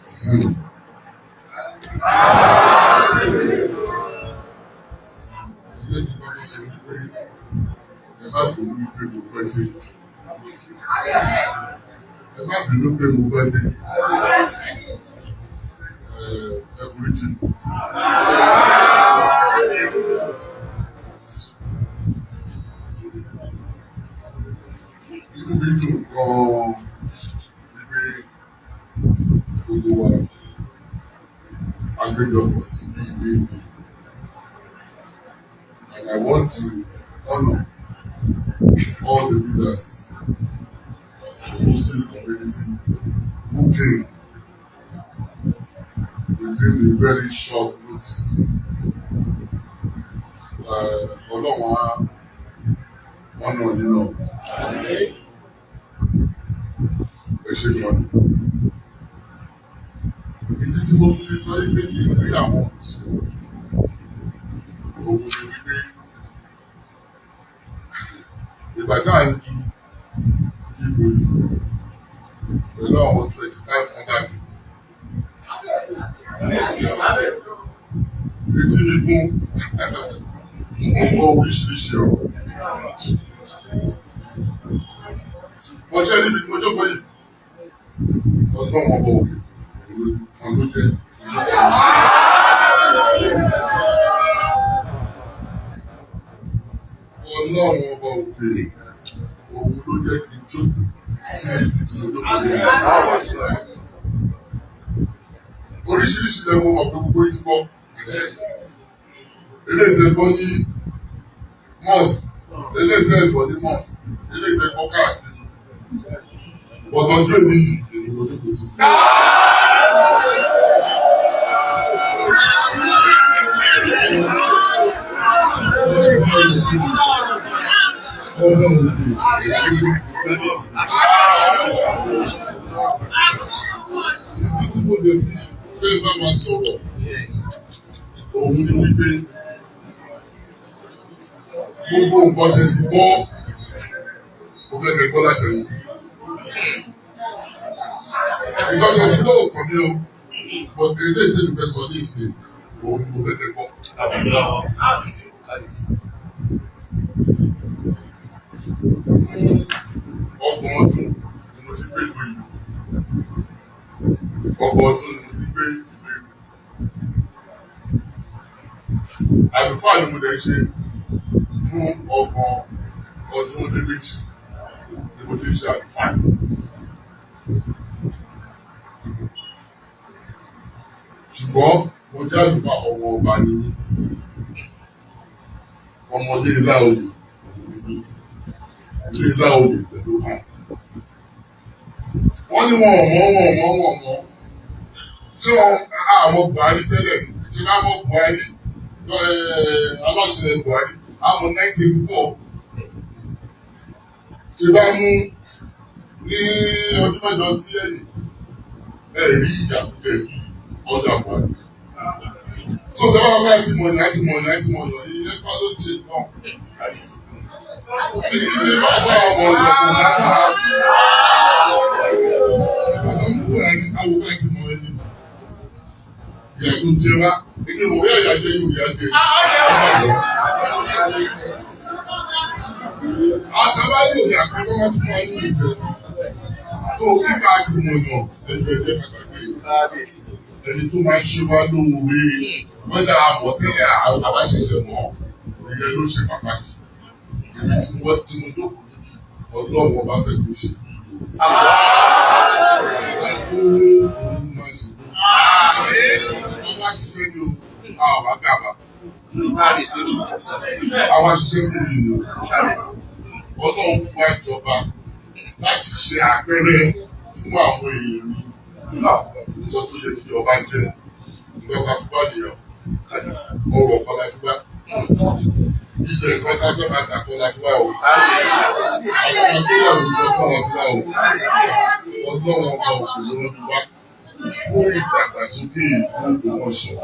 Soun. Ẹ má bínú pé mo pẹ́ dé. Ẹ má bínú pé mo pẹ́ dé. Ẹ foríjì mi. Inú mi dùn gan-an wípé gbogbo wa agbẹjọ́pọ̀ sí ní ilé ìwé. And I want to honor all the leaders of the Muslim community who came within a very short notice. Ọlọ́run á ọ̀nà yìí náà. Ẹ ṣe gan. Ìdí tí mo fi sọ pé kí n rí àwọn òṣèlú òun ni wípé ìgbà tá à ń ju ìbò yìí pẹ̀lú àwọn 25 other people. Etí mi gún ọmọ oríṣiríṣi ọ̀rọ̀. Wọ́n ṣe níbi tí mo jókòó yìí. Ọdún wọn bọ̀ òkè kan ló jẹ́. Ọlọ́run ọba òkè òun ló jẹ́ kí n jókòó sí ibi tí mo jókòó yìí. Oríṣiríṣi lẹ́wọ̀n mọ̀ pé gbogbo ìtúbọ̀. Eléyìí tẹ́ gbọ́ ní mosque, eléyìí tẹ́ gbọ́ ní mosque, eléyìí tẹ́ gbọ́ káàkiri. Ọ̀tọ̀jú èmi yìí èmi ló dé kò sí. Ìdí tí mo lè fi fẹ́ bá wa sọ̀rọ̀ òun ni wípé gbogbo nǹkan tẹ̀ ti gbọ́ mo fẹ́ kẹ́ gbọ́ láti ẹ̀yìn. Ìgbàgbọ́ tí lóò kàn mí o, but èdè tí mo fẹ́ sọ ní ìsìn òun ni mo fẹ́ kẹ́ gbọ́. Ọgbọ̀n ọdún ni mo ti gbé ìlú yìí. Ọgbọ̀n ọdún ni mo ti gbé ìlú yìí. Àlùfáà ni mo dẹ̀ ṣe fún ọgbọ̀n ọdún lé méjì ni mo ti ṣe àlùfáà. Ṣùgbọ́n mo jẹ́ àlùfáà ọmọ ọba ni mí. Ọmọ ilé ilá oyè ilé ilá oyè pẹ̀lú kan. Wọ́n ní wọn ọ̀mọ́. Ṣé wọn àmọ́ Buhari tẹ́lẹ̀ ni? Ṣé wọn àmọ́ Buhari aláṣẹ Buhari àmọ́ 1984? Ṣé bá mú ní ọdún mẹ́jọ sí ẹ̀yìn rí ìyàtúkẹ́ bí ọjà Buhari? So the one láti mọ̀ ìyẹn kọ́ ló ṣe tán. Ìdílé bàbá ọmọ ìyẹ̀kùn láti ha. Àwọn Buhari àwọn láti mọ̀ ẹni. Ìyà tó jẹ wá, èmi ò yá ìyá jẹ yóò yá jẹ. Àtàbá yóò yà kọ́ tó wọ́n ti máa ń lò jẹ. So nígbà tí mo yàn ẹgbẹ́ ẹgbẹ́ pàtàkì ẹni tó máa ń ṣe wá lóore. Whether àbọ̀ tẹ́lẹ̀ àwa ṣẹ̀ṣẹ̀ mọ̀ ìyẹn ló ṣe pàtàkì. Ibi tí mo jókòó níbi Ọlọ́run ọba fẹ́ kí n ṣe bí ìlú. Ọba ṣiṣẹ́ ní o, àwọn àgbàbà. Àwọn ṣiṣẹ́ fún mi o. Ọlọ́run fún wa ìjọba láti ṣe àpẹẹrẹ fún àwọn èèyàn mi. Nígbà tó yẹ kí ọba jẹ́ ìgbọ́ta fún wa nìyẹn. Ọ̀rọ̀ kan la fi wá. Ilẹ̀ kan tá fẹ́ máa tàkọ́ la fi wá o. Àwọn tó wà lójú ọkọ̀ la fi wá o. Ọlọ́run ọba òkè ló wọ́n ti wá fún ìdàgbàsókè Ògbómọ̀ṣọ́.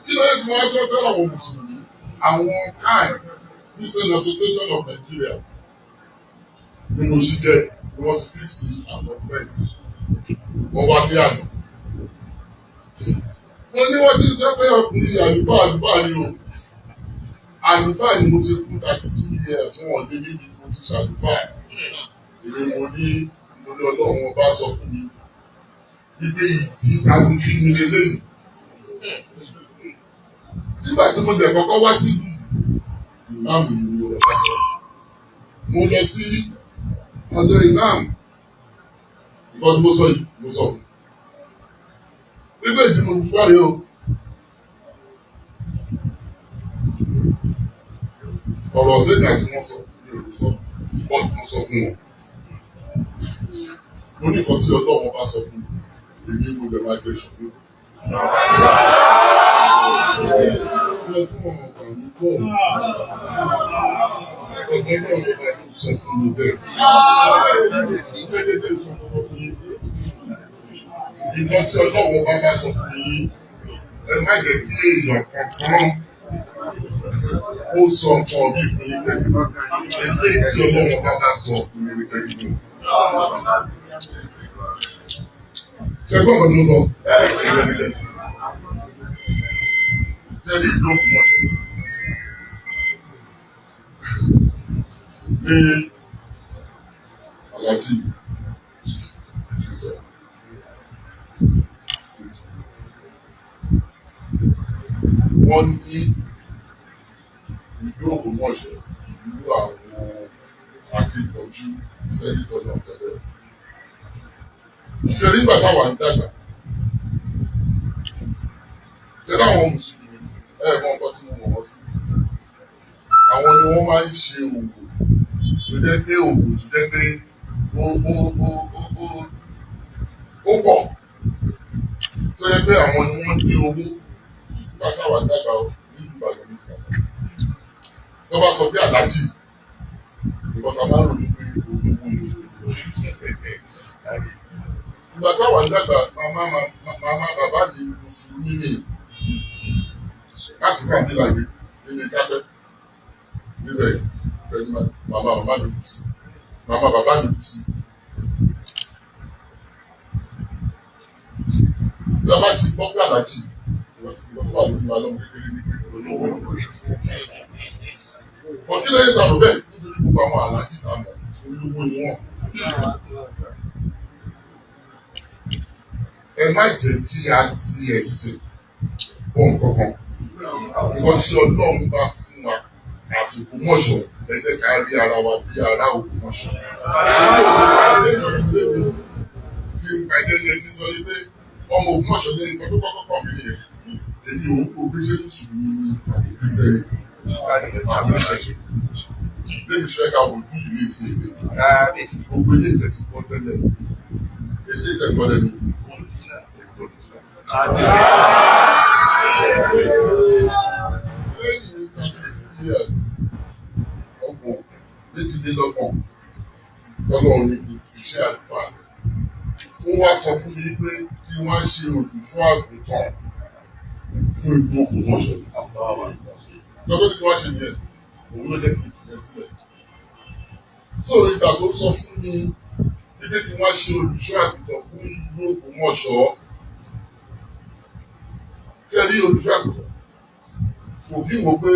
Kí ló yẹ kí wọ́n tó fẹ́ràn àwọn Mùsùlùmí? Àwọn CAN, Christian Association of Nigeria, bí mo ṣe jẹ́ ni wọ́n ti fíìsì appointment wọ́n wá ní àná. Wọ́n ní wọ́n ti sọ pé ọkùnrin àlùfáà ni o. Àlùfáà ni mo ti kún 32 years wọ́n lé níbi tí mo ti ṣàlùfáà. Èmi mo ní Ọlọ́run ọba sọ fún mi wípé ìdí tàbí bí mi lélẹ́yìn. Nígbà tí mo dẹ̀ kọ́kọ́ wá sí ìmáàmù yìí ni mo lọ bá sọ. Mo lọ sí ọ̀dọ̀ ìmáàmù. Nǹkan tí mo sọ yìí mo sọ fún. Nígbà tí mo fi wáre o. Ọ̀rọ̀ ọ̀tẹ́ni àti wọ́n sọ mi ò lè sọ. Bọ́ọ̀dù mo sọ fún wọn. Mo ní nǹkan tí Ọlọ́run bá sọ fún mi. Èmi mo lè máa gbé ìṣòro. Ilé tí wọ́n mọ̀ kàn ní bọ́ọ̀lù. Ọgbọ́n náà ló bá yín sọ fún mi bẹ́ẹ̀. Ṣé dédé ìṣòro fún yín? Ìgbà tí Ọlọ́run bá sọ fún yín, ẹ má jẹ́ kí èèyàn kankan ó sọ nǹkan bí fún yín bẹ́ẹ̀. Ilé tí Ọlọ́run bá sọ fún yín ní bẹ́ẹ̀. Ṣé ẹgbọ́n kan ló sọ? Ṣé ní ìlú Ògbómọ̀ṣọ́? Ní Aláàjì ìṣiṣẹ́. Wọ́n ní ìlú Ògbómọ̀ṣọ́ ìlú àwọn akíkanjú sẹ́nitọ́ náà sẹ́bẹ̀rẹ̀. Ìjọba nígbà táwa ń dàgbà. Ṣé láwọn Mùsùlùmí mọ nǹkan tí mo mọ̀ wọ́n sí? Àwọn ni wọ́n máa ń ṣe òògùn tó jẹ́ pé òògùn tó jẹ́ pé ó pọ̀. Tó jẹ́ pé àwọn ni wọ́n ní owó nígbà táwa ń dàgbà nínú Ìbàdàn ní ìfà. Tó bá sọ pé Àlájì, nǹkan tá a máa ń rò ní pé òògùn ni. Ìgbà táwa ń dàgbà, màmá bàbá mi Mùsùlùmí ni. Kásìkò àdìlàgbé nínú ìkápẹ́ níbẹ̀ pẹ̀lú màmá bàbá mi kù sí. Màmá bàbá mi kù sí. Ìjọba ti gbọ́ pé Àlájì, ìwà tí wọ́n wà lórí wa lọ́mọ kékeré ní pé olówó. Ọ̀kí lẹ́yìn sàrò bẹ́ẹ̀ nítorí gbogbo àwọn Àlájì sàmọ̀ olówó ni wọ́n. Ẹ má jẹ́ kí a ti ẹ̀sìn bọ̀ nǹkankan. Nǹkan tí Ọlọ́run bá fún wa àti Ògbómọ̀ṣọ́ ẹ jẹ́ ká rí ara wa bí ará Ògbómọ̀ṣọ́. Bí ìpàdé ní sọ pé ọmọ Ògbómọ̀ṣọ́ ní nǹkan tó kọ́kọ́ kàn mí nìyẹn. Èmi ò ń fò bí ṣe ń sùn ní àbùkù sẹ́yìn. Lẹ́yìn ìṣẹ́ ká wò ní ìlú ìsìn mi. Gbogbo ilé ìtẹ̀ ti pọ̀ tẹ́lẹ̀. Ilé ìtẹ̀ pọ̀ lẹ́nu. Lẹ́yìn 32 years, ọgbọ̀n méjìlélọ́gbọ̀n, Ọlọ́run ní kí n fi iṣẹ́ àlùfáà. Ó wá sọ fún mi pé kí wọ́n ṣe olùṣọ́ àgùntàn fún ìlú Ògbómọ̀ṣọ́. Lọ́dọ̀ tí wọ́n ṣe yẹn, òun ló jẹ́ kí n fi yẹn sílẹ̀. So ìgbà tó sọ fún mi pé kí wọ́n ṣe olùṣọ́ àgùntàn fún ìlú Ògbómọ̀ṣọ́. Kẹ́rí olùṣọ́ àgùntàn kò kí wọ́n pé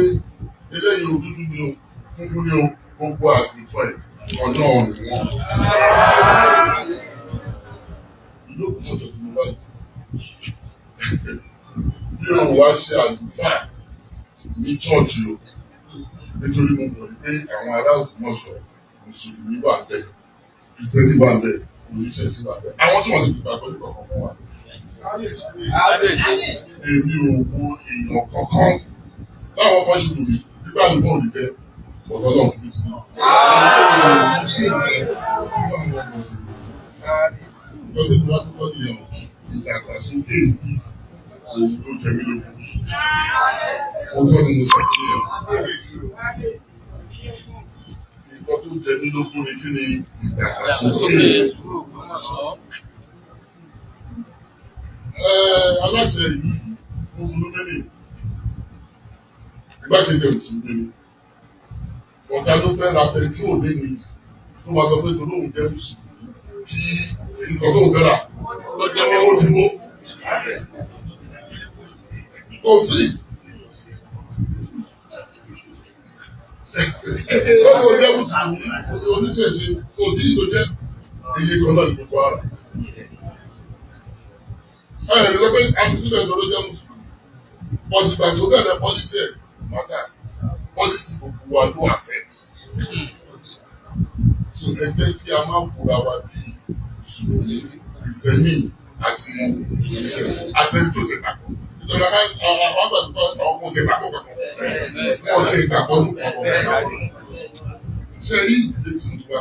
eléyìí òtútù ni o funfun ni o gbogbo àgùntàn ẹ̀ ọ̀nà ọ̀nà wọn. Ìlú Ògbómọ̀ṣọ́ ti mú báyìí. Bí o wá ṣe àlùfáà ní chọ́ọ̀chì o nítorí mo mọ̀ pé àwọn ará Ògbómọ̀ṣọ́ Mùsùlùmí wà bẹ́ẹ̀, Kìrìsìtẹ́nì wà bẹ́ẹ̀, oníṣẹ́jú wà bẹ́ẹ̀. Àwọn tí wọ́n ti gbàgbọ́ nípa ọ̀kan wà. Èmi ò wo èèyàn kankan láwọn kan ṣe lòdì nígbà nígbà òdì bẹ́ẹ̀ ọ̀dọ́ náà fi sí. Lọ́sẹ̀ tó wá tó kọ́ nìyẹn ìdàgbàsókè ìlú òun ló jẹ mí lógún. Ó tọ́ ni mo sọ fún yẹn. Nǹkan tó jẹ mí lógún ni kí ni ìdàgbàsókè ìlú. Aláṣẹ ìlú Mùsùlùmí ni igbákejì Mùsùlùmí ni ọ̀gá ló fẹ́ ra pẹtrol lẹ́nu tó máa sọ pé tó lóun jẹ́ mùsùlùmí kí èyí kan tó ń fẹ́ rà ó ti wó. Kò sí. Lọ́wọ́ jẹ́ mùsùlùmí oníṣẹ̀ṣe kò sí ìtò jẹ́ iye kan náà ní gbogbo ara. Ẹ lọ pé àfisílẹ̀ tó ló jẹ́ mùsùlùmí. Ọ̀sìgbà tó bẹ̀rẹ̀ pọ́lísì ẹ̀ mọ́tà pọ́lísì gbogbo wa ló affect. So ẹ jẹ́ kí a máa fura wa bí mùsùlùmí, kìrìsìtẹ́nì àti àtẹ̀jọ́ ṣe papọ̀. Ìjọba àwọn àgbàdo àwọn ọmọ òkè papọ̀ papọ̀. Wọ́n ti gbàgbọ́ ní papọ̀. Ṣé rí ìdílé tí mo wá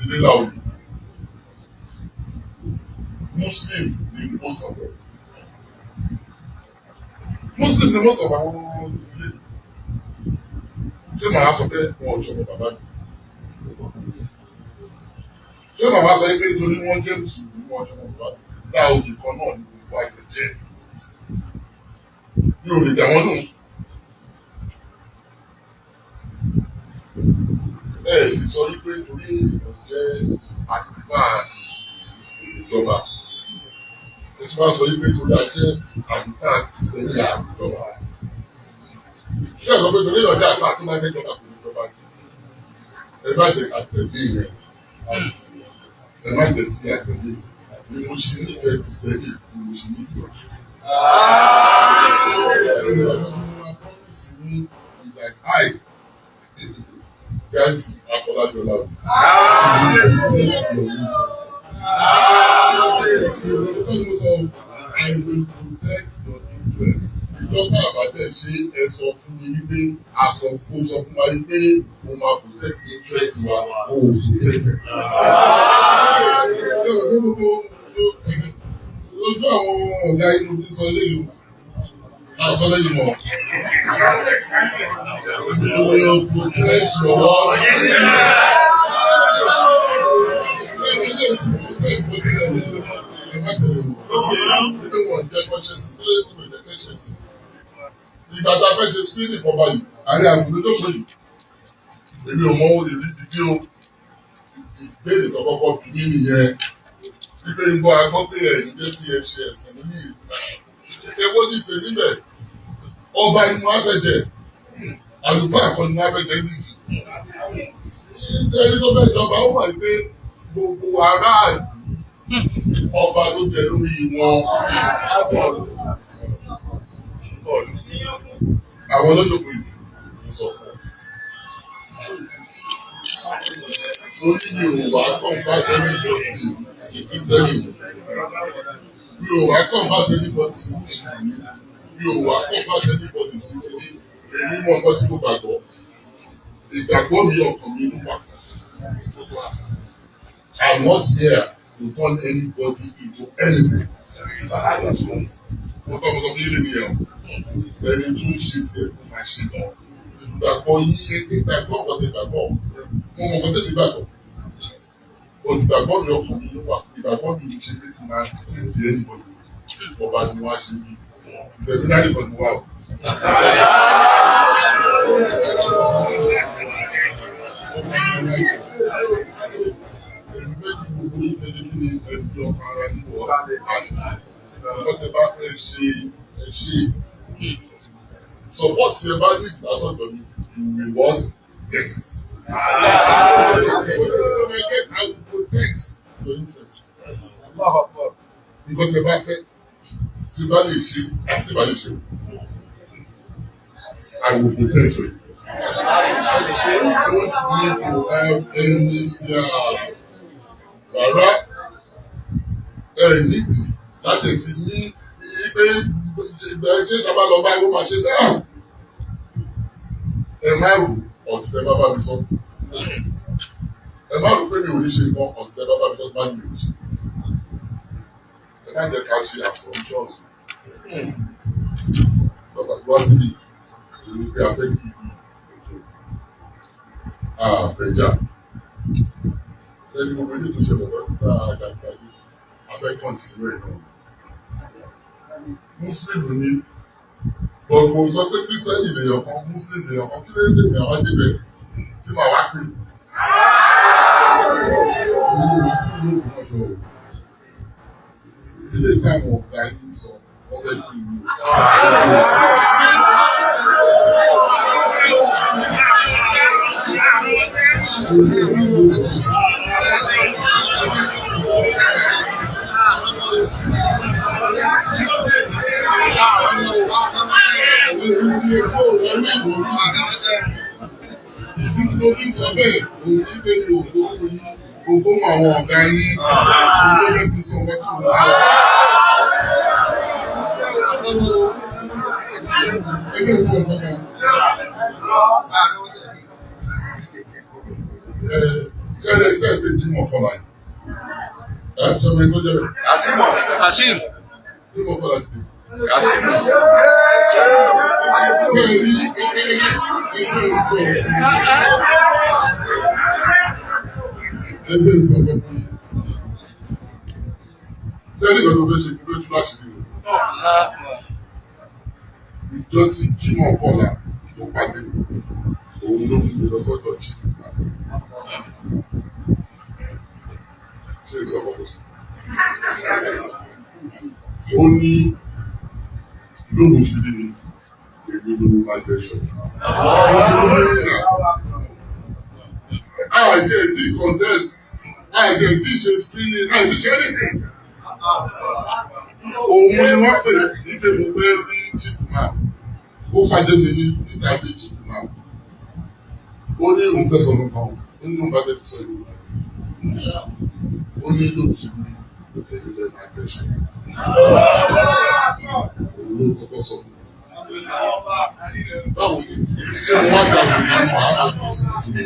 ìdílé Láòyè? Muslim ni most of them. Muslim ni most of àwọn ilé. Ṣé màá sọ pé wọn ò ṣọmọ bàbá mi? Ṣé màá sọ pé torí wọ́n jẹ́ mùsùlùmí wọn ò ṣọmọ bàbá mi? Láòyè kan náà ni gbogbo àgbẹ̀ jẹ́. Mi ò lè dà wọ́n nù. Ẹ lè sọ wípé torí èèyàn jẹ́ àlùfáà ìjọba. Ẹ tún bá sọ wípé torí a jẹ́ àlùfáà kìrìsìtẹ́nì àwùjọba. Ṣé ẹ sọ pé torí èèyàn jẹ́ àlùfáà tó máa fẹ́ jọba kò ní jọba ni? Ẹ má jẹ́ àtẹ̀lé rẹ̀. Ẹ má jẹ́ kí àtẹ̀lé ni mo ṣe nífẹ̀ẹ́ kìrìsìtẹ́nì ni mo ṣe nífẹ̀ẹ́ ọ̀ṣun. Is like I, Ghandi Afolabi Olaoye. I will protect your interest. Ìjọba àbàdàn ṣe ẹ sọ fún mi wípé aṣọ fún sọ fún wa wípé mo máa protect interest wa o ò protect. Ojú àwọn ọ̀gá inú ti sọ léyìn o. Sọ lẹ́yìn mọ̀. They will protect your life. Ìgbà tá a fẹ́ ṣe screening fọba yìí, àárẹ̀ àgùnbí ló pè yìí. Èmi ò mọ ìdí o. Ìbéèrè tó kọ́kọ́ bí mí nìyẹn. Bíbé ń gbọ́ agbọ́ pé ẹ̀yìn jẹ́ kí ẹ ṣe ẹ̀sìn ní ìgbà. Èwo ní tèmi bẹ̀? Ọba ni wọ́n á fẹ́ jẹ. Àlùfáà kan ni wọ́n á fẹ́ jẹ níyì. Ẹni tó fẹ́ jọba ó wà pé gbogbo aráàlú ọba ló jẹ lórí wọn. Àwọn olójókòó yìí ló sọ fún ọ. Ó ní mi ò wá kàn bá ẹni bọ́tì sí Kristẹni. Mi ò wá kàn bá ẹni bọ́tì sí Mùsùlùmí. Mi ò wá kàn bá ẹni bọ́tì sí èmi mọ ọkọ tí mo gbàgbọ́. Ìgbàgbọ́ mi ọkàn mi ló wà. I'm not here to turn anybody into anything. Mo tọ́ mo sọ fún yín lé nìyẹn o. Ẹni tó ń ṣe tiẹ̀ kó máa ṣe lọ. Ìgbàgbọ́ yín ìgbàgbọ́ ọ̀pọ̀ ti gbàgbọ́. Mo mọ̀ kọ́ tẹ̀lé gbàgbọ́. Ìgbàgbọ́ mi ọkàn mi ló wà. Ìgbàgbọ́ mi ò ṣe pé kí n máa tẹ̀lé anybody. Ọba ni wọ́n á ṣe bí. Ìṣẹ̀mínárì kan ni wà o. Support tí ẹ bá ní ìdátọ̀dọ̀ mi, you will what? Get it. I will protect your interest. Nǹkan tí ẹ bá fẹ́, tí bá lè ṣe, àti tí bá lè ṣe. I will protect you. Don't need to have any fear. Rárá, ní ti láti ti ní pé ṣe ìjọba lọ bá ẹgbẹ́ máa ṣe náà. Ẹ má rò ọ̀tún ẹ bá bá mi sọ. Ẹ má rò pé mi ò ní ṣe nǹkan ọ̀tún ẹ bá bá mi sọ má ní mi ò ní ṣe. Ẹ má jẹ́ ká ṣe assumptions. Lọ́pàá tí wá síbi ìlú pé a fẹ́ kí àfẹ́jà. Ẹni gbogbo ilé tó ṣẹlẹ̀ lọ́dún tá a dàgbà yìí, a fẹ́ kọ́ntínú ẹ̀ náà. Mùsùlùmí ni gbọ̀ngàn sọ pé Kírísítẹ́nì lèèyàn kan, Mùsùlùmí lèèyàn kan, kí ló dé ní àwọn adébẹ̀ tí màá wá pè. Ògbómọ̀ṣọ́ ilé táwọn ọ̀gá yìí sọ ọ̀gá yìí. Ìdí tí mo fi sọ bẹ́ẹ̀ òun ní bẹ́ẹ̀ ni ògbó àwọn ọ̀gá yìí ló ti sọ wọ́n tí mo sọ. Ẹgbẹ́ ìsọ̀ kankan. Kẹ́lẹ́ ìgbà ìgbà ìjímọ̀ fọlá yìí. Sọ ma ẹgbẹ́ jẹ́rẹ̀. Kashim. Jímọ̀ fọlá ti dé. Kashim. Kẹ́lẹ́ ẹgbẹ́ ìsọ̀. Ẹgbẹ́ ìsọ̀ kankan. Tẹ́lẹ̀ ìgbà tó fẹ́ ṣe ìgbẹ́ tú láṣìírí rẹ̀. Ìjọ tí jímọ̀ kọlà tó pàdé òun ló mú mi lọ sọ́dọ̀ chief náà. Ṣé ìsọ̀kọ̀ kò sí? Ó ní lóhùn sí ní èmi ló máa jẹ ṣọ. Àìjẹ́ tí contest, àìjẹ́ tí ṣe screening, àìjẹ́ tí anything. Òun ni wọ́n pè níbi mo fẹ́ rí chief náà. Ó pàdé mi níta bí chief náà. Ó ní òun fẹ́ sọ̀rọ̀ kan, ó ní òun bá tẹ̀lé sọ ìlú. Ó ní lóhùn sí ní èmi lẹ́nu àgbẹ̀ṣẹ̀. Òun ló kọ́kọ́ sọ fún mi. Báwo ni ṣé wọ́n dà mí nínú àádọ́ta sí ti?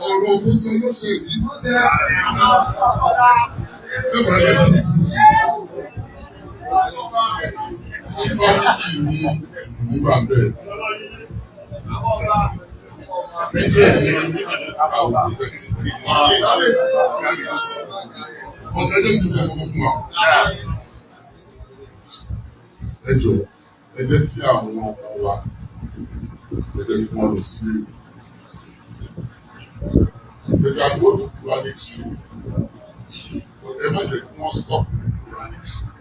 Ọ̀rọ̀ tó sọ ló ṣe rí. Ẹ máa yẹ kí n sì ti. Ìfọ́nìkì ni nígbà bẹ́ẹ̀. Ìfẹ́sí àwọn ìfẹ́sí ti wọ́n lé ìfẹ́sí. Ọ̀gá ẹjọ́ ti sọ fún wa. Ẹ jọ̀ọ́, ẹ jẹ́ kí àwọn ọmọ wa ẹ jẹ́ kí wọ́n lọ sí ilé. They can go to Quranic school, but ẹ má jẹ́ kí wọ́n stop Quranic school.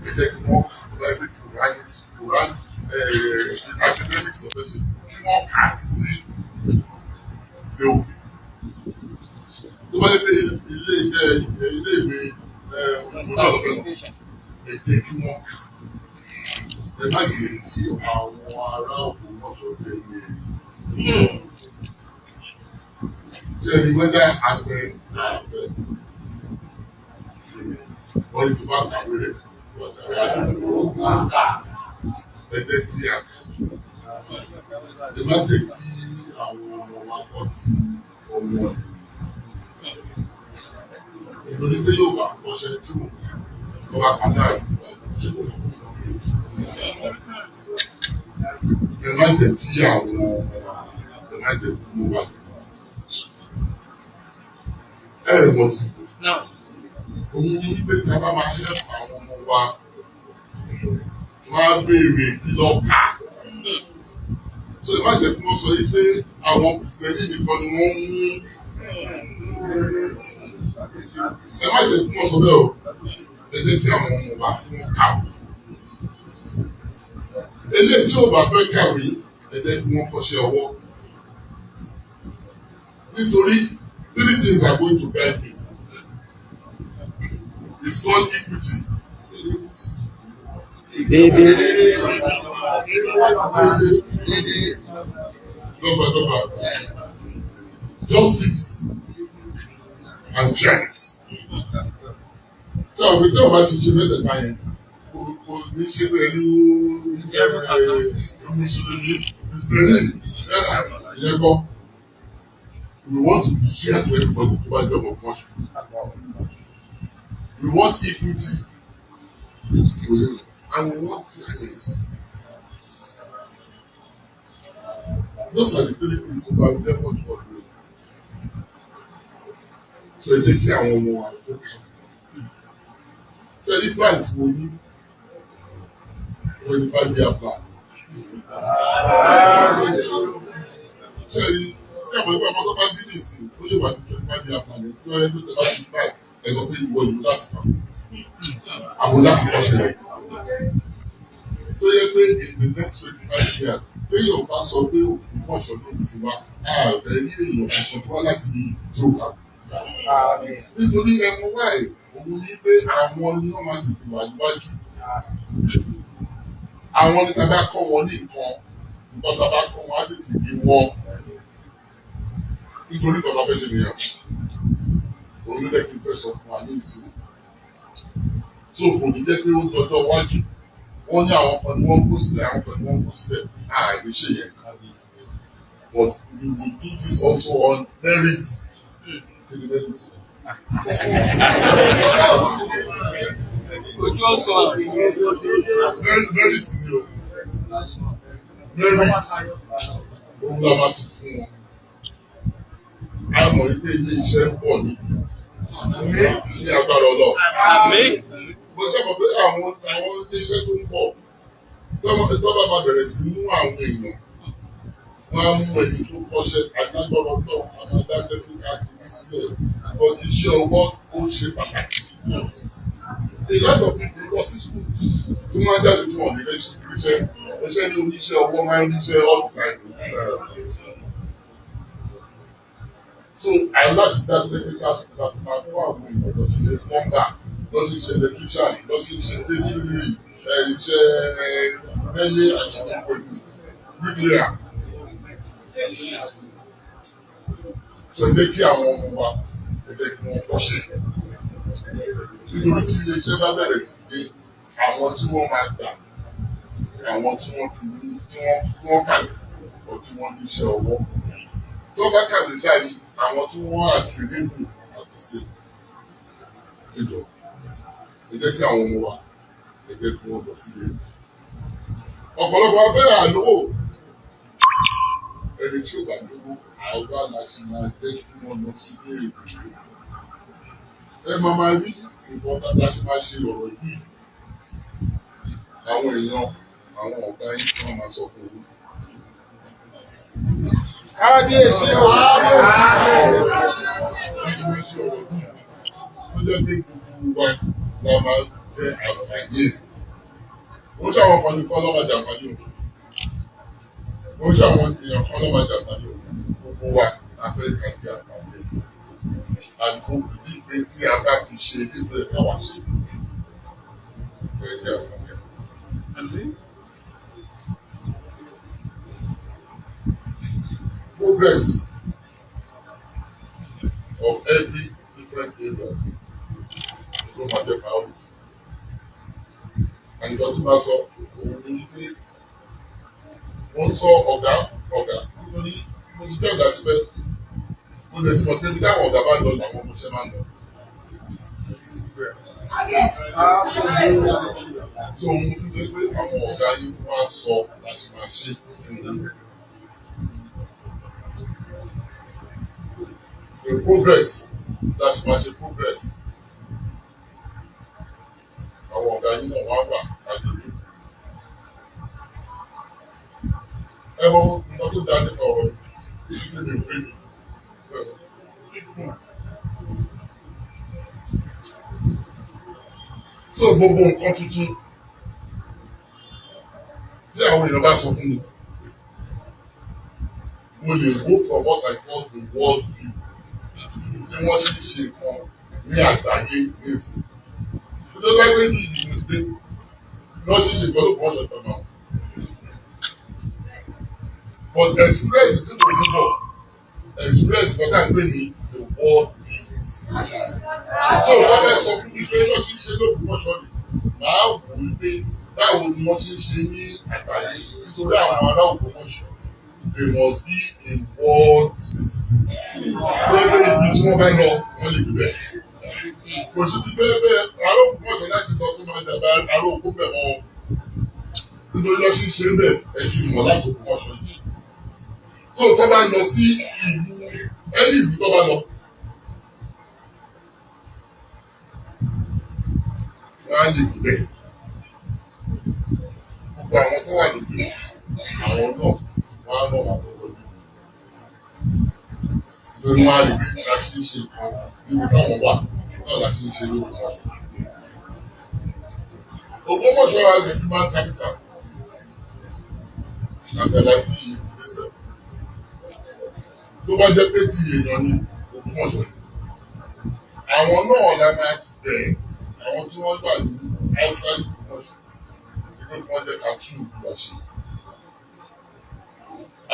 Ẹ jẹ́ kí wọ́n private Quran academic profession kí wọ́n kà títí dé òbí. Tó bá yẹ pé ilé ìwé olùkọ́ ọ̀fẹ́ ẹ jẹ́ kí wọ́n kà. Ẹ má jẹ́ kí àwọn ará Ògbómọ̀ṣọ́ gbẹ̀yẹ. Ṣé ni wẹ́dà àfẹ́ wọ́n ní tí wọ́n kàwé rẹ̀ ẹ jẹ́ kí a kà. Ẹ má jẹ́ kí àwọn ọmọ wa kọ́ ti ọmọ yìí. Nítorí tí yóò wà kọ́ṣẹ́ tí ọba kan náà ṣe kò fún un. Ẹ má jẹ́ kí àwọn ọmọ wa ẹ má jẹ́ kí wọ́n wà. Ẹ mọ̀ tí òun ní wípé tí a bá máa ṣe àwọn ọmọ wa wọ́n á béèrè ìlọ́ka. So ẹ má jẹ́ kí wọ́n sọ yí pé àwọn kìrìsìtẹ́nì nìkan ni wọ́n mú. Ẹ má jẹ́ kí wọ́n sọ bẹ́ẹ̀ o. Ẹ jẹ́ kí àwọn ọmọ wa kí wọ́n kàwé. Eléyìí tí ò bá fẹ́ kàwé ẹ jẹ́ kí wọ́n kọ́ṣẹ́ ọwọ́. Nítorí 3 things are going to guide me. It's called equity. Dédé. Dọ́gba. Justice and fairness. Tí àwọn tí wọ́n bá ti ṣe mẹ́tẹ̀ẹ̀ta yẹn, kò ní ṣe pẹ̀lú Mùsùlùmí, Kìrìsìtẹ́nì, ìyẹn kọ́. We want to be fair to everybody to buy job of worship. We want equity. And we want fairness. Those are the 3 things that I tell much for you. So ẹ jẹ́ kí àwọn ọmọ wa tó kà. Very bright mo ní 25-year plan. Ṣé ẹ̀rí ẹ̀mọ̀ ìgbà ọmọ tó bá dín ní sí ó lè wà ní 25 year plan tó ẹ ló tẹ láti bá ẹ sọ pé ìwọ ìlú láti kà àbò láti kọ́ṣẹ́ tó yẹ pé in the next 25 years téèyàn bá sọ pé Ògbómọ̀ṣọ́ ló ti wá ààrẹ ní èèyàn kankan tó wá láti ní tó kà nítorí ẹmu wáyé òun ní pé àwọn ni wọ́n máa tètè wà níwájú àwọn ní tàbí akọ́ wọn ní nǹkan tàbí akọ́ wọn á tètè bí wọn nítorí tọ́lá bẹ́ẹ̀ ṣe nìyẹn òun ló dẹ̀ kí n fẹ́ sọ fún wa ní ìsìn tó kò ní jẹ́ pé ó dọjọ́ iwájú wọ́n ní àwọn kan ní wọ́n ń kó sílẹ̀ àwọn kan ní wọ́n ń kó sílẹ̀ àìní ṣe yẹn but we will do this also on merit. Merit ni o merit òun la máa ti fún wọn a mọ̀ ilé iṣẹ́ ń pọ̀ ní agbára Ọlọ́run mo jẹ́ mọ̀ pé àwọn ilé iṣẹ́ tó ń pọ̀ tọ́ba máa bẹ̀rẹ̀ sí mú àwọn èèyàn wọ́n á mú èyí tó kọ́ṣẹ́ agbára Ọlọ́run àwọn adájọ́ ní káàkiri sílẹ̀ lọ iṣẹ́ ọwọ́ ó ṣe pàtàkì. ìlànà pípọ̀ lọ sí skul tó máa jáde tí wọ́n lè ṣe iṣẹ́ ní oníṣẹ́ ọwọ́ máa ń ríṣẹ́ all the time. So I like that technical school that máa fún àwọn èèyàn lọ sí ṣe plumber lọ sí ṣe electrician lọ sí ṣe masonry iṣẹ́ mẹ́lẹ́ àti ìpẹ̀lú bricklayer. So ẹ jẹ́ kí àwọn ọmọ wa ẹ jẹ́ kí wọ́n kọ́ṣẹ́ nítorí tí ilé iṣẹ́ bá bẹ̀rẹ̀ sí pé àwọn tí wọ́n máa gbà àwọn tí wọ́n ti ní tí wọ́n kàwé ọ̀ tí wọ́n ní iṣẹ́ ọwọ́ tí wọ́n bá kàwé báyìí àwọn tí wọ́n àtúndébù àgbèsè ìjọ ẹ jẹ́ kí àwọn ọmọ wa ẹ jẹ́ kí wọ́n lọ sílé ọ̀pọ̀lọpọ̀ abẹ́rẹ́ àlówó ẹni tí ó bá lówó àwa la ṣe máa jẹ́ kí wọ́n lọ sílé ìwé ẹ máa rí nǹkan tá a ṣe máa ṣe ọ̀rọ̀ yìí àwọn èèyàn àwọn ọ̀gá yìí wọ́n máa sọ fún yín. Kábíyèsí o. Nítorí ṣe ọ̀rọ̀ yìí tó jẹ́ pé gbogbo wa la máa jẹ àǹfààní ẹ̀. Ó ń ṣàwọn kan ní kọ́ lọ́wọ́ àjàǹfààní o. Ó ń ṣàwọn èèyàn kan lọ́wọ́ àjàǹfààní o. Gbogbo wa la fẹ́ ká jẹ àǹfààní ẹ̀. Àgbo ìdíje tí a bá fi ṣe nítorí ẹ̀ka wá ṣe. Ẹ̀ jẹ́ àǹfààní ẹ̀. Progress of every different areas ló máa jẹ́ priority. And ìjọba tí máa sọ òun ni pé wọ́n sọ ọ̀gá nítorí mo ti jẹ́ ọ̀gá síbẹ̀ mo lè ti mọ̀ pé táwọn ọ̀gá bá lọ làwọn ọmọọṣẹ́ máa ń lọ. So òun ti jẹ́ pé àwọn ọ̀gá yìí wá sọ láti máa ṣe fún mi. The progress láti máa ṣe progress àwọn ọ̀gá yìí náà wá wà àjòjì. Ẹ mọ nǹkan tó dáa nípa ọ̀rọ̀ ìdílé mi ò pé mi. So gbogbo nǹkan tuntun tí àwọn èèyàn bá sọ fún mi mo lè go for what I call the world view bí wọ́n ṣe ṣe kan ní àgbáyé nísìn. Nítorí wọ́n gbé ní ìlú ìgbé bí wọ́n ṣe ṣe kan ló kọ́ ṣọ̀tọ̀ náà. But experience tí mo ní bọ̀ experience kan náà gbé ní the world view. So wọ́n fẹ́ sọ fún mi pé wọ́n ṣe ń ṣe lóògùn mọ́ṣọ́lì máa wò ó pé báwo ni wọ́n ṣe ń ṣe ní àgbáyé nítorí àwọn ará Ògbómọ̀ṣọ́. They must be a world citizen. Wọ́n lé ibi tí wọ́n bá lọ, wọ́n lè gbé bẹ́ẹ̀. Kò sí ti bẹ́ẹ̀ bẹ́ẹ̀, àárọ̀ Ògbómọ̀ṣọ́ láti lọ tó máa dàgbà àárọ̀ òkú bẹ̀ wọ́n. Nítorí lọ sí ṣe bẹ́ẹ̀ ẹ̀jú ìmọ̀ láti Ògbómọ̀ṣọ́ yìí. Tó tó bá lọ sí ìlú, ẹni ìlú tó bá lọ. Wọ́n á lè gbé bẹ́ẹ̀. Gbogbo àwọn tó wà níbí, àwọn náà. Lórí wá rí bí a ṣe ń ṣe kan níbi táwọn wà náà la ṣe ń ṣe lórí wọn. Ògbómọ̀ṣọ́ has a human capital. Àṣà láti ìgbésẹ̀. Tó bá jẹ́ pé ti èèyàn ni Ògbómọ̀ṣọ́ ni. Àwọn náà la máa ti bẹ̀ àwọn tí wọ́n gbà ní outside Ògbómọ̀ṣọ́. Ìgbé kan jẹ́ ká tún ìlú wa ṣe.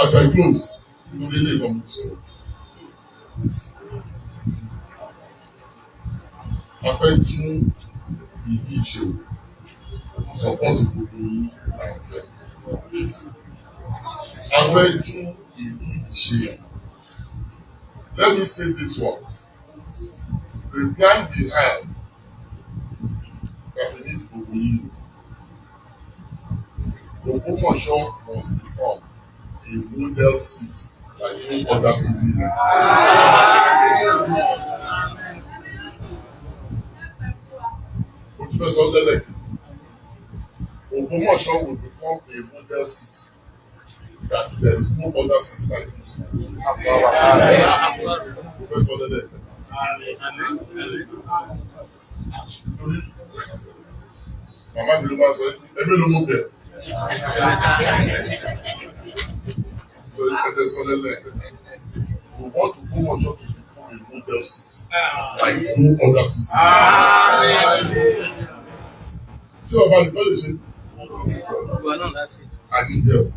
As I close, lórí ilé ìgbọ̀n mi sọ̀rọ̀. A fẹ́ tún ìlú ìṣe support gbogbo yìí láwọn fẹ́. A fẹ́ tún ìlú ìṣe. Let me say this one. The plan behind that we need gbogbo yìí. Ògbómọ̀ṣọ́ must become a model city like no other city. Professor Leleki, Ogbomoso will become a model city that there is no other city like it. Professor Leleki. Mama mi ló máa sọ ẹgbẹ́ ló mú bẹ̀. Professor Leleki, we want Ogbomoso to become a model city like no other city. Ṣé ọba nìkan lè ṣe? I need help.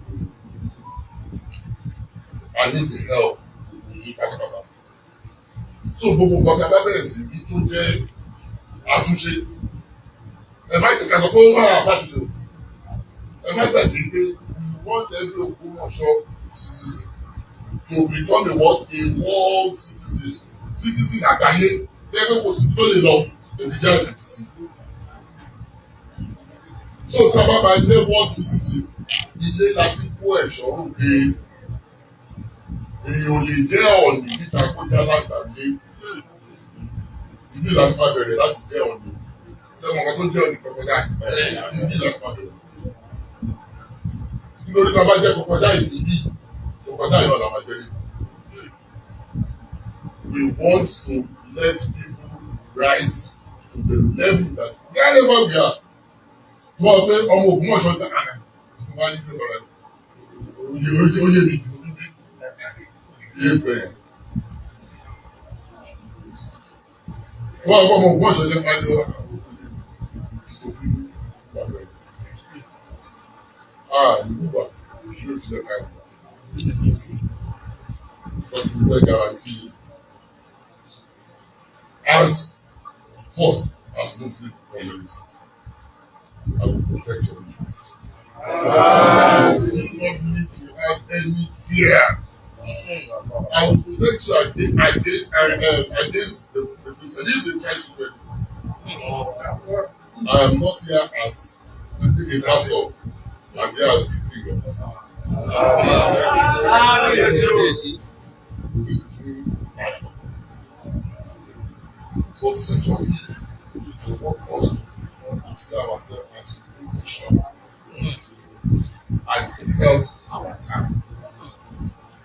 I need the help. Ní pátápátá. So gbogbo nǹkan tí a bá bẹ̀rẹ̀ sí bí tó jẹ́ àtúnṣe. Ẹ má ti kàṣọ pé ó wà àfàtúnṣe. Ẹ má gbàgbé pé we want every Ògbómọ̀ṣọ́ citizen to become a world citizen. Citizen àgbáyé. Ẹgbẹ́ kò sí tó lè lọ ènìyàn ìdìbò sí. So tí a bá máa jẹ́ world citizen, ilé láti kó ẹ̀ṣọ́ ròde. Èèyàn lè jẹ́ ọ̀nì níta kó já látàlé. Ibi láti máa bẹ̀rẹ̀ láti jẹ́ ọ̀nì. Ṣẹ́wọ̀n kan tó jẹ́ ọ̀nì kọ̀kọ̀dá yìí. Ibi láti máa bẹ̀rẹ̀. Nítorí tí a bá jẹ́ kọ̀kọ̀dá yìí níbí, kọ̀kọ̀dá yìí náà la máa jẹ́ níta. We want to let people rise to the level that wherever we are. Wọ́n pé ọmọ Ògbómọ̀ṣọ́ ti àná wá ní ìlú ọ̀rẹ́ oyè mi jù níbí ilé bẹ̀rẹ̀. Wọ́n ọmọ Ògbómọ̀ṣọ́ ti pàdé ọ̀rẹ́ tí kò fi ní ìgbà bẹ̀rẹ̀. Ìlú wa ìlú ti lẹ́ka ìgbà. Wọ́n ti fẹ́ guarantee as first as Muslim community. I will protect your interests. You do not need to have any fear. I will protect you against the person. If they try to do it, I am not here as a pastor. I am here as a king. But secondly, I want us to see ourselves as a nation and help our time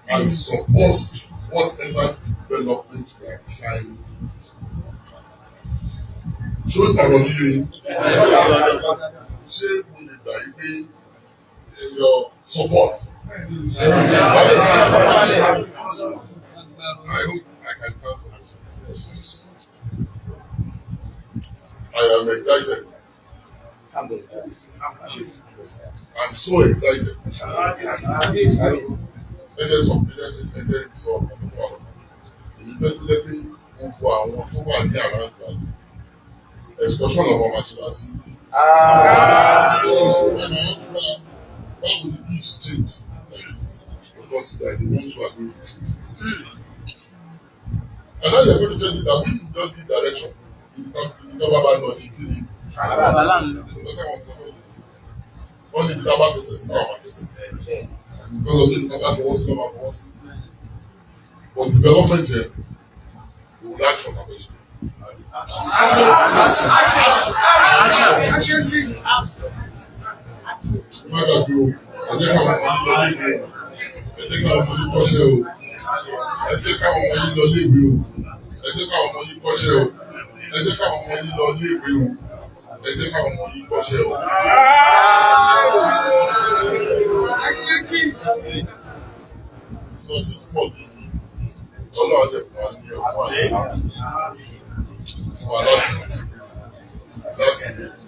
and support whatever development we are trying to do. Ṣé ọ̀rọ̀ yìí ṣé mo lè gbà yí pé your support? I hope I can count on your support. I am excited. I'm so excited. And there's something else on the problem. Ìfẹ́kúlẹ́bí gbogbo àwọn tó wà ní àràǹgbà excursion ọmọ Màṣíwáṣí. Why would the beach change like this? Because they are the ones who are going to change it. And now you're going to change it that we can just give direction. It become about not eating. Only the double faces, not our faces. Because of the double faces, not our faces. But development here, we will act for our vision. Má gbàgbé o, ẹ jẹ́ ká wà ní ọdún ìgbé, ẹ jẹ́ ká wà ní kọ́ṣẹ́ o. ẹ jẹ́ káwọn ọmọ yín lọ léèwé o, ẹ jẹ́ káwọn ọmọ yín kọ́ṣẹ́ o, ẹ jẹ́ káwọn ọmọ yín lọ léèwé o, ẹ jẹ́ káwọn ọmọ yín kọ́ṣẹ́ o. Resources pọ̀ ọlọ́run lè fún wa ní ọgbọ́n àti fún wa láti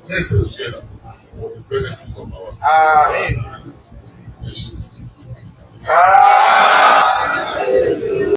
mix it together for the benefit of our nation.